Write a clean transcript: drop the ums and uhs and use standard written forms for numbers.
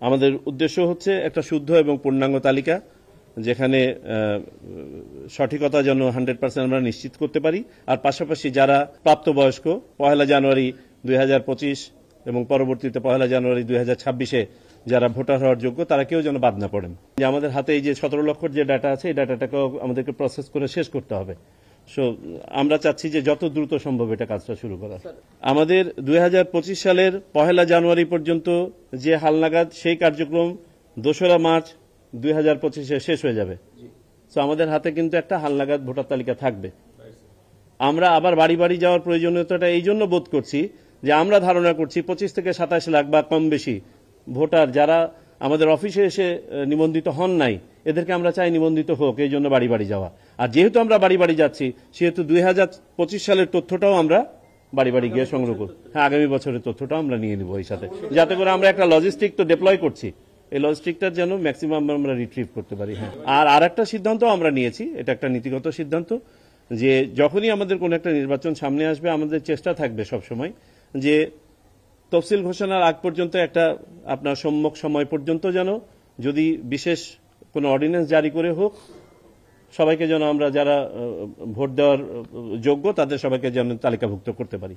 আমাদের উদ্দেশ্য হচ্ছে একটা শুদ্ধ এবং পূর্ণাঙ্গ তালিকা, যেখানে সঠিকতা যেন 100% আমরা নিশ্চিত করতে পারি। আর পাশাপাশি যারা প্রাপ্তবয়স্ক 1 জানুয়ারি 2025 এবং পরবর্তীতে 1 জানুয়ারি 2026-এ যারা ভোটার হওয়ার যোগ্য, তারা কেউ যেন বাদ না পড়েন। যে আমাদের হাতে এই যে 17 লক্ষর যে ডাটা আছে, এই ডাটাটাকেও আমাদেরকে প্রসেস করে শেষ করতে হবে। সো আমরা চাচ্ছি যে যত দ্রুত সম্ভব এটা কাজটা শুরু করা। আমাদের 2025 সালের 1 জানুয়ারি পর্যন্ত যে হালনাগাদ, সেই কার্যক্রম 2রা মার্চ 2025-এ শেষ হয়ে যাবে। সো আমাদের হাতে কিন্তু একটা হালনাগাদ ভোটার তালিকা থাকবে। আমরা আবার বাড়ি বাড়ি যাওয়ার প্রয়োজনীয়তাটা এই জন্য বোধ করছি যে আমরা ধারণা করছি 25 থেকে 27 লাখ বা কম বেশি ভোটার যারা আমাদের অফিসে এসে নিবন্ধিত হন নাই, এদেরকে আমরা চাই নিবন্ধিত হোক, এই জন্য বাড়ি বাড়ি যাওয়া। আর যেহেতু আমরা বাড়ি বাড়ি যাচ্ছি, সেহেতু 2025 সালের তথ্যটাও আমরা বাড়ি বাড়ি গিয়ে সংগ্রহ করব। হ্যাঁ, আগামী বছরের তথ্যটাও আমরা নিয়ে নিব এই সাথে, যাতে করে আমরা একটা লজিস্টিক তো ডিপ্লয় করছি, এই লজিস্টিকটার যেন ম্যাক্সিমাম আমরা রিট্রিভ করতে পারি। হ্যাঁ, আর একটা সিদ্ধান্ত আমরা নিয়েছি, এটা একটা নীতিগত সিদ্ধান্ত, যে যখনই আমাদের কোনো একটা নির্বাচন সামনে আসবে, আমাদের চেষ্টা থাকবে সবসময় যে তফসিল ঘোষণার আগ পর্যন্ত একটা আপনার সম্মুখ সময় পর্যন্ত যেন যদি বিশেষ কোনো অর্ডিন্যান্স জারি করে হোক, সবাইকে যেন আমরা যারা ভোট দেওয়ার যোগ্য তাদের সবাইকে যেন তালিকাভুক্ত করতে পারি।